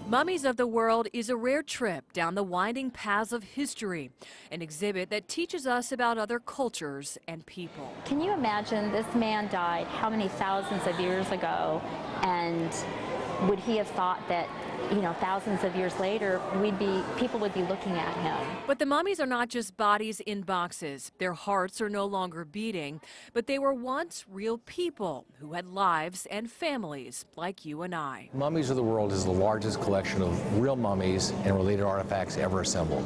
Mummies of the World is a rare trip down the winding paths of history, an exhibit that teaches us about other cultures and people. Can you imagine this man died how many thousands of years ago, and would he have thought that, thousands of years later, people would be looking at him? But the mummies are not just bodies in boxes. Their hearts are no longer beating, but they were once real people who had lives and families like you and I. Mummies of the World is the largest collection of real mummies and related artifacts ever assembled.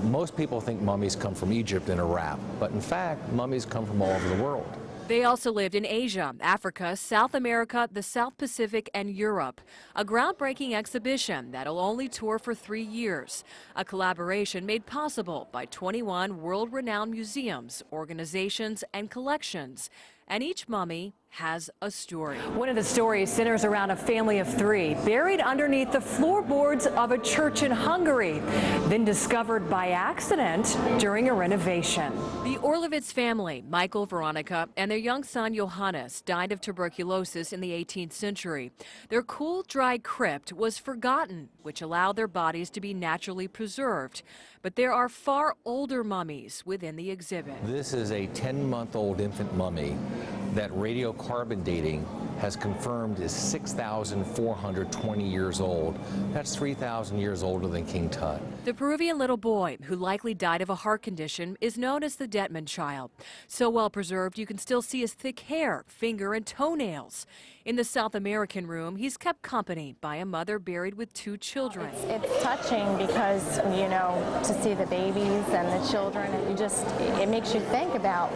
Most people think mummies come from Egypt and Iraq, but in fact, mummies come from all over the world. They also lived in Asia, Africa, South America, the South Pacific, and Europe. A groundbreaking exhibition that'll only tour for 3 years. A collaboration made possible by 21 world-renowned museums, organizations, and collections. And each mummy has a story. One of the stories centers around a family of 3 buried underneath the floorboards of a church in Hungary, then discovered by accident during a renovation. The Orlovitz family, Michael, Veronica, and their young son Johannes died of tuberculosis in the 18th century. Their cool, dry crypt was forgotten, which allowed their bodies to be naturally preserved. But there are far older mummies within the exhibit. This is a 10-month-old infant mummy that radiocarbon dating has confirmed is 6,420 years old. That's 3,000 years older than King Tut. The Peruvian little boy, who likely died of a heart condition, is known as the Dettman Child. So well preserved, you can still see his thick hair, finger, and toenails. In the South American room, he's kept company by a mother buried with 2 children. It's touching because, to see the babies and the children, it makes you think about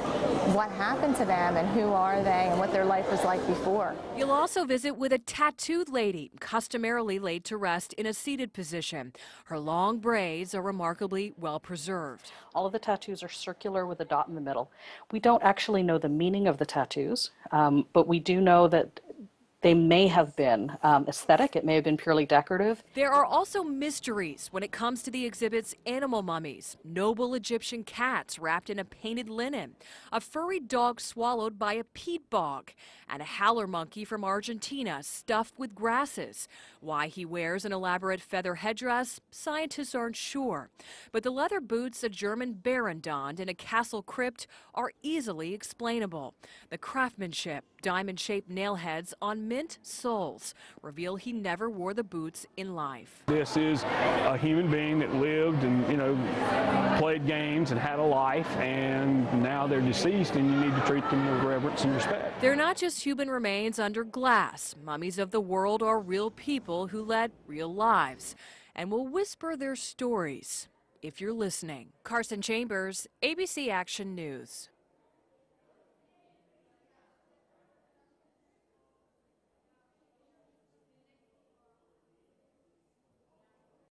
what happened to them and who are they and what their life was like before. You'll also visit with a tattooed lady, customarily laid to rest in a seated position. Her long braids are remarkably well preserved. All of the tattoos are circular with a dot in the middle. We don't actually know the meaning of the tattoos, but we do know that they may have been aesthetic. It may have been purely decorative. There are also mysteries when it comes to the exhibit's animal mummies. Noble Egyptian cats wrapped in a painted linen, a furry dog swallowed by a peat bog, and a howler monkey from Argentina stuffed with grasses. Why he wears an elaborate feather headdress, scientists aren't sure. But the leather boots a German baron donned in a castle crypt are easily explainable. The craftsmanship, diamond-shaped nail heads on mint soles reveal he never wore the boots in life. This is a human being that lived and, played games and had a life, and now they're deceased, and you need to treat them with reverence and respect. They're not just human remains under glass. Mummies of the world are real people who led real lives and will whisper their stories if you're listening. Carson Chambers, ABC Action News.